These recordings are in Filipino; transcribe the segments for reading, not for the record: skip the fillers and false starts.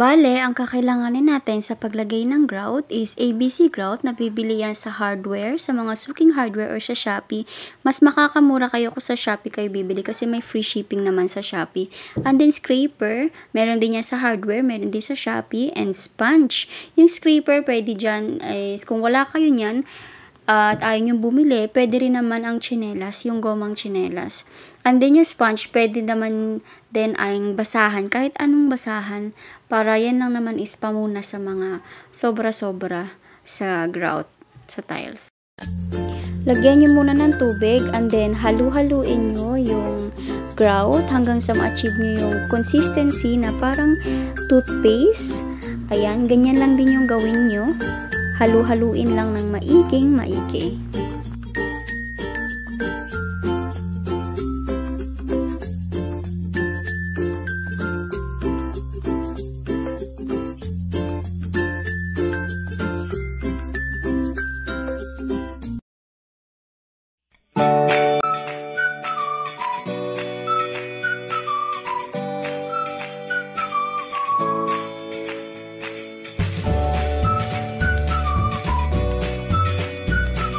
Bale, ang kakailanganin natin sa paglagay ng grout is ABC grout na bibili yan sa hardware, sa mga suking hardware or sa Shopee. Mas makakamura kayo kung sa Shopee kayo bibili kasi may free shipping naman sa Shopee. And then scraper, meron din yan sa hardware, meron din sa Shopee. And sponge. Yung scraper, pwede dyan, kung wala kayo nyan, at ayaw nyo bumili, pwede rin naman ang tsinelas, yung gomang tsinelas. And then yung sponge, pwede naman din ang basahan, kahit anong basahan, para yan lang naman is pamuna sa mga sobra-sobra sa grout, sa tiles. Lagyan nyo muna ng tubig and then halu-haluin nyo yung grout hanggang sa ma-achieve nyo yung consistency na parang toothpaste. Ayan, ganyan lang din yung gawin nyo. Halu-haluin lang ng maigi.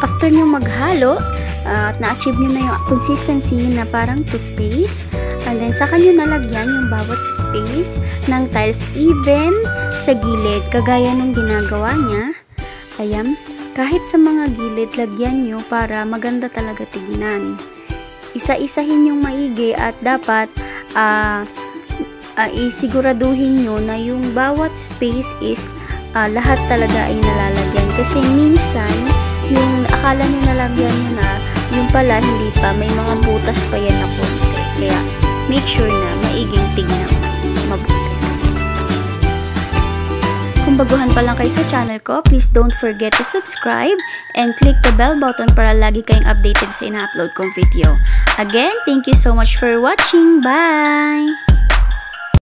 After nyo maghalo, at na-achieve nyo na yung consistency na parang toothpaste, and then saka nyo nalagyan yung bawat space ng tiles even sa gilid, kagaya nung ginagawa niya. Ayan, kahit sa mga gilid, lagyan nyo para maganda talaga tignan. Isa-isahin yung maigi at dapat isiguraduhin nyo na yung bawat space is lahat talaga ay nalalagyan. Kasi minsan, yung akala nyo nalagyan nyo na, yung pala hindi pa, may mga butas pa yan na konti. Kaya, make sure na maiging tignan mabuti. Kung baguhan pa lang kayo sa channel ko, please don't forget to subscribe and click the bell button para lagi kayong updated sa ina-upload kong video. Again, thank you so much for watching. Bye!